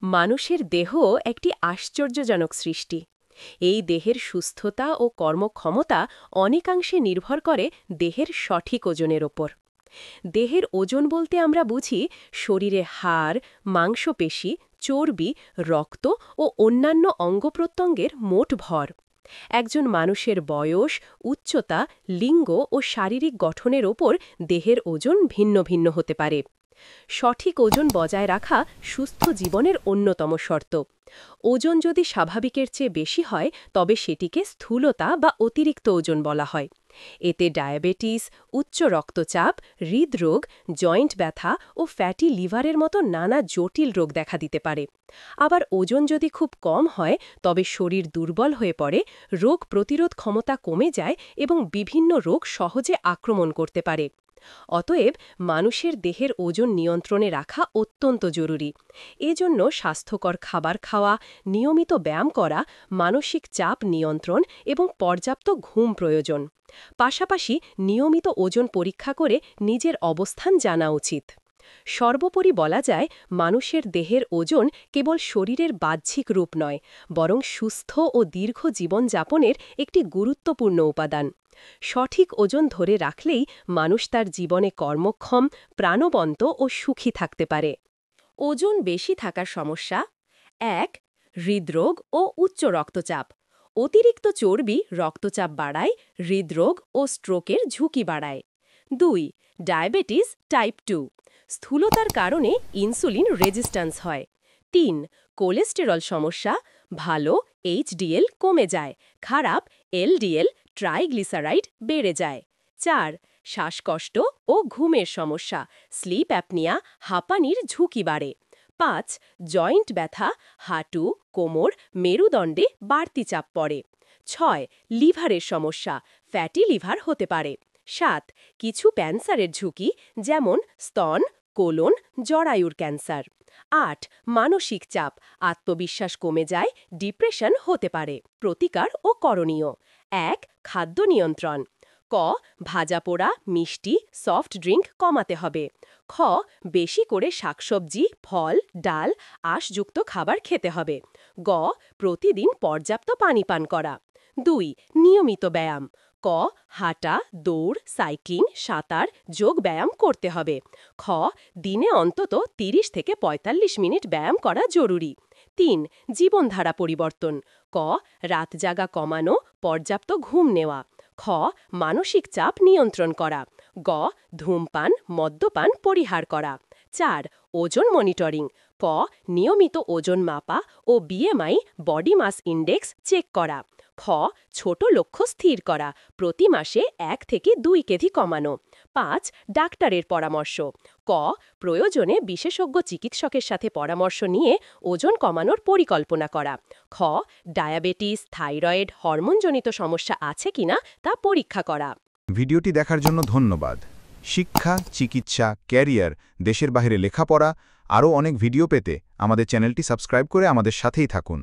মানুষের দেহ একটি আশ্চর্যজনক সৃষ্টি। এই দেহের সুস্থতা ও কর্মক্ষমতা অনেকাংশে নির্ভর করে দেহের সঠিক ওজনের ওপর। দেহের ওজন বলতে আমরা বুঝি শরীরে হাড়, মাংসপেশি, চর্বি, রক্ত ও অন্যান্য অঙ্গপ্রত্যঙ্গের মোট ভর। একজন মানুষের বয়স, উচ্চতা, লিঙ্গ ও শারীরিক গঠনের ওপর দেহের ওজন ভিন্ন ভিন্ন হতে পারে। সঠিক ওজন বজায় রাখা সুস্থ জীবনের অন্যতম শর্ত। ওজন যদি স্বাভাবিকের চেয়ে বেশি হয় তবে সেটিকে স্থূলতা বা অতিরিক্ত ওজন বলা হয়। এতে ডায়াবেটিস, উচ্চ রক্তচাপ, হৃদরোগ, জয়েন্ট ব্যথা ও ফ্যাটি লিভারের মতো নানা জটিল রোগ দেখা দিতে পারে। আবার ওজন যদি খুব কম হয় তবে শরীর দুর্বল হয়ে পড়ে, রোগ প্রতিরোধ ক্ষমতা কমে যায় এবং বিভিন্ন রোগ সহজে আক্রমণ করতে পারে। অতএব মানুষের দেহের ওজন নিয়ন্ত্রণে রাখা অত্যন্ত জরুরি। এজন্য স্বাস্থ্যকর খাবার খাওয়া, নিয়মিত ব্যায়াম করা, মানসিক চাপ নিয়ন্ত্রণ এবং পর্যাপ্ত ঘুম প্রয়োজন। পাশাপাশি নিয়মিত ওজন পরীক্ষা করে নিজের অবস্থান জানা উচিত। সর্বোপরি বলা যায়, মানুষের দেহের ওজন কেবল শরীরের বাহ্যিক রূপ নয়, বরং সুস্থ ও দীর্ঘ জীবনযাপনের একটি গুরুত্বপূর্ণ উপাদান। সঠিক ওজন ধরে রাখলেই মানুষ তার জীবনে কর্মক্ষম, প্রাণবন্ত ও সুখী থাকতে পারে। ওজন বেশি থাকার সমস্যা: ১. হৃদরোগ ও উচ্চ রক্তচাপ। অতিরিক্ত চর্বি রক্তচাপ বাড়ায়, হৃদরোগ ও স্ট্রোকের ঝুঁকি বাড়ায়। ২. Diabetes type 2। স্থূলতার কারণে ইনসুলিন রেজিস্ট্যান্স হয়। ৩. কোলেস্টেরল সমস্যা। ভালো এইচডিএল কমে যায়, খারাপ এলডিএল ট্রাইগ্লিসারাইড বেড়ে যায়। ৪. শ্বাসকষ্ট ও ঘুমের সমস্যা। স্লিপ অ্যাপনিয়া, হাঁপানির ঝুঁকি বাড়ে। ৫. জয়েন্ট ব্যথা, হাঁটু, কোমর, মেরুদণ্ডে বাড়তি চাপ পড়ে। ৬. লিভারের সমস্যা, ফ্যাটি লিভার হতে পারে। ৭. কিছু ক্যান্সারের ঝুঁকি, যেমন স্তন, কোলন, জরায়ুর ক্যান্সার। ৮. মানসিক চাপ, আত্মবিশ্বাস কমে যায়, ডিপ্রেশন হতে পারে। প্রতিকার ও করণীয়: ১. খাদ্য নিয়ন্ত্রণ। ক. ভাজাপোড়া, মিষ্টি, সফট ড্রিঙ্ক কমাতে হবে। খ. বেশি করে শাকসবজি, ফল, ডাল, আঁশযুক্ত খাবার খেতে হবে। গ. প্রতিদিন পর্যাপ্ত পানি পান করা। ২. নিয়মিত ব্যায়াম। ক. হাঁটা, দৌড়, সাইক্লিং, সাঁতার, যোগ ব্যায়াম করতে হবে। খ. দিনে অন্তত ৩০ থেকে ৪৫ মিনিট ব্যায়াম করা জরুরি। ৩. জীবনধারা পরিবর্তন। ক. রাত জাগা কমানো, পর্যাপ্ত ঘুম নেওয়া। খ. মানসিক চাপ নিয়ন্ত্রণ করা। গ. ধূমপান, মদ্যপান পরিহার করা। ৪. ওজন মনিটরিং। ক. নিয়মিত ওজন মাপা ও BMI, body mass index check করা। খ. ছোট লক্ষ্য স্থির করা, প্রতি মাসে ১ থেকে ২ কেজি কমানো। ৫. ডাক্তারের পরামর্শ। ক. প্রয়োজনে বিশেষজ্ঞ চিকিৎসকের সাথে পরামর্শ নিয়ে ওজন কমানোর পরিকল্পনা করা। খ. ডায়াবেটিস, থাইরয়েড, হরমোনজনিত সমস্যা আছে কিনা তা পরীক্ষা করা। ভিডিওটি দেখার জন্য ধন্যবাদ। শিক্ষা, চিকিৎসা, ক্যারিয়ার, দেশের বাইরে লেখাপড়া, আরও অনেক ভিডিও পেতে আমাদের চ্যানেলটি সাবস্ক্রাইব করে আমাদের সাথেই থাকুন।